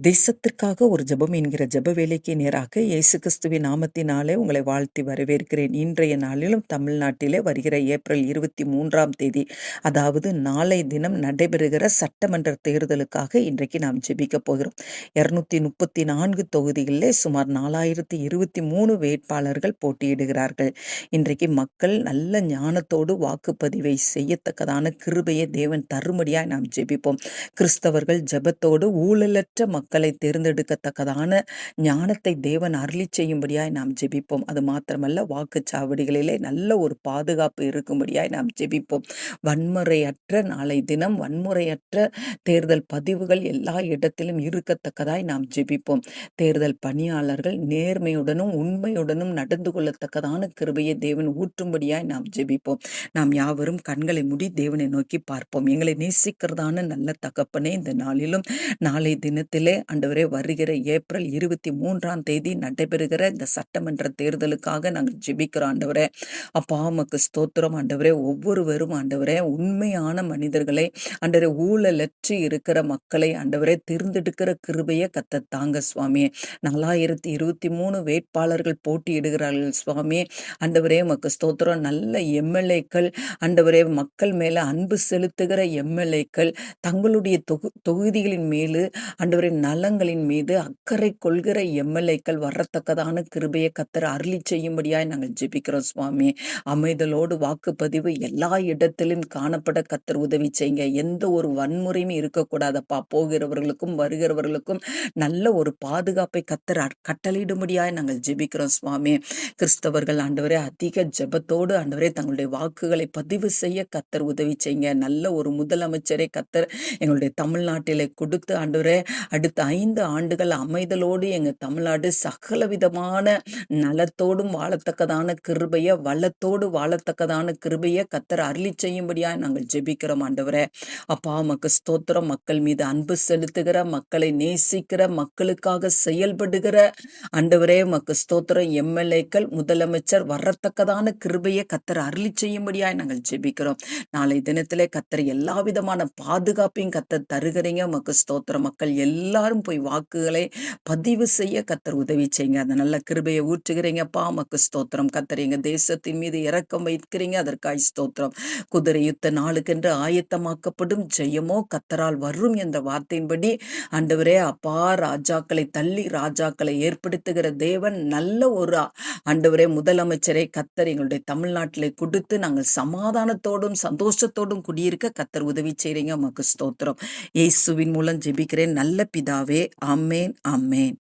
தேசத்திற்காக ஒரு ஜெபம் என்கிற ஜெப வேலைக்கு நேராக இயேசு கிறிஸ்துவின் நாமத்தினாலே உங்களை வாழ்த்தி வரவேற்கிறேன். இன்றைய நாளிலும் தமிழ்நாட்டிலே வருகிற ஏப்ரல் 23ஆம் தேதி, அதாவது நாளை தினம் நடைபெறுகிற சட்டமன்ற தேர்தலுக்காக இன்றைக்கு நாம் ஜெபிக்கப் போகிறோம். 234 தொகுதிகளிலே சுமார் 4023 வேட்பாளர்கள் போட்டியிடுகிறார்கள். இன்றைக்கு மக்கள் நல்ல ஞானத்தோடு வாக்குப்பதிவை செய்யத்தக்கதான கிருபையை தேவன் தரும்படியாய் நாம் ஜெபிப்போம். கிறிஸ்தவர்கள் ஜெபத்தோடு ஊழலற்ற மக்களை தேர்ந்தெடுக்கத்தக்கதான ஞானத்தை தேவன் அருளிச் செய்யும்படியாய் நாம் ஜெபிப்போம். அது மாத்திரமல்ல, வாக்குச்சாவடிகளிலே நல்ல ஒரு பாதுகாப்பு இருக்கும்படியாய் நாம் ஜெபிப்போம். வன்முறையற்ற நாளை தினம் வன்முறையற்ற தேர்தல் பதிவுகள் எல்லா இடத்திலும் இருக்கத்தக்கதாய் நாம் ஜெபிப்போம். தேர்தல் பணியாளர்கள் நேர்மையுடனும் உண்மையுடனும் நடந்து கொள்ளத்தக்கதான கிருபையை தேவன் ஊற்றும்படியாய் நாம் ஜெபிப்போம். நாம் யாவரும் கண்களை மூடி தேவனை நோக்கி பார்ப்போம். எங்களை நேசிக்கிறதான நல்ல தகப்பனே, இந்த நாளிலும் நாளை தினத்திலே ஆண்டவரே வருகிற ஏப்ரல் 23ஆம் தேதி நடைபெறுகிற இந்த சட்டமன்ற தேர்தலுக்காக நாங்கள் ஜெபிக்கிறோம். ஆண்டவரே அப்பா, உமக்கு ஸ்தோத்திரம். ஆண்டவரே ஒவ்வொருவரும் ஆண்டவரே உண்மையான மனிதர்களை, ஆண்டவரே ஊழலற்று இருக்கிற மக்களை ஆண்டவரே தேர்ந்தெடுக்கிற கிருபையை கத்த தாங்க சுவாமி. 4023 வேட்பாளர்கள் போட்டியிடுகிறார்கள் சுவாமி. ஆண்டவரே உமக்கு ஸ்தோத்திரம். நல்ல எம்எல்ஏக்கள் ஆண்டவரே, மக்கள் மேல அன்பு செலுத்துகிற எம்எல்ஏக்கள் தங்களுடைய தொகுதிகளின் மீது ஆண்டவரே நலங்களின் மீது அக்கறை கொள்கிற எம்எல்ஏக்கள் வரத்தக்கதான கிருபையை கத்தர் அருளி செய்யும்படியாய் நாங்கள் ஜெபிக்கிறோம் சுவாமி. அமைதலோடு வாக்குப்பதிவு எல்லா இடத்திலும் காணப்பட கத்தர் உதவி செய்யுங்க. எந்த ஒரு வன்முறையும் இருக்கக்கூடாதப்பா. போகிறவர்களுக்கும் வருகிறவர்களுக்கும் நல்ல ஒரு பாதுகாப்பை கத்தர் கட்டளையிடும்படியாய் நாங்கள் ஜெபிக்கிறோம் சுவாமி. கிறிஸ்தவர்கள் ஆண்டவரே அதிக ஜெபத்தோடு ஆண்டவரே தங்களுடைய வாக்குகளை பதிவு செய்ய கத்தர் உதவி செய்யுங்க. நல்ல ஒரு முதலமைச்சரை கத்தர் எங்களுடைய தமிழ்நாட்டிலே கொடுத்து ஆண்டவரே அடுத்த 5 ஆண்டுகள் அமைதலோடு எங்க தமிழ்நாடு சகல விதமான நலத்தோடும் வாழத்தக்கதான கிருபைய, வளத்தோடு வாழத்தக்கதான கிருபைய கத்தர் அருளி செய்யும்படியா நாங்கள் ஜெபிக்கிறோம். ஆண்டவரே அப்பா, உமக்கு ஸ்தோத்திரம். மக்கள் மீது அன்பு செலுத்துகிற, மக்களை நேசிக்கிற, மக்களுக்காக செயல்படுகிற ஆண்டவரே உமக்கு ஸ்தோத்திரம். எம்எல்ஏக்கள் முதலமைச்சர் வரத்தக்கதான கிருபையை கத்தர் அருளி செய்யும்படியாய் நாங்கள் ஜெபிக்கிறோம். நாளை தினத்திலே கத்தர் எல்லா விதமான பாதுகாப்பையும் கத்தர் தருகிறீங்க. உமக்கு ஸ்தோத்திரம். மக்கள் எல்லாரும் போய் வாக்குகளை பதிவு செய்ய கத்தர் உதவி செய்யுங்க. அந்த நல்ல கிருபையை ஊற்றுகிறீங்கப்பா. உமக்கு ஸ்தோத்திரம். கத்தர் எங்க தேசத்தின் மீது இரக்கம் வைக்கிறீங்க, அதற்காய் ஸ்தோத்திரம். குதிரை யுத்த நாளுக்கென்று ஆயத்தமாக்கப்படும், ஜெயமோ கத்தரால் வரும் என்ற வார்த்தையின்படி ஆண்டவரே அப்பா, ராஜாக்களை தள்ளி ராஜாக்களை ஏற்படுத்துகிற தேவன் நல்ல ஒரு ஆண்டவரே முதலமைச்சரை கத்தர் எங்களுடைய தமிழ்நாட்டிலே கொடுத்து நாங்கள் சமாதானத்தோடும் சந்தோஷத்தோடும் குடியிருக்க கத்தர் உதவி செய்றீங்க. உமக்கு ஸ்தோத்திரம். இயேசுவின் மூலம் ஜெபிக்கிறேன் நல்ல பிதாவே. ஆமென், ஆமென்.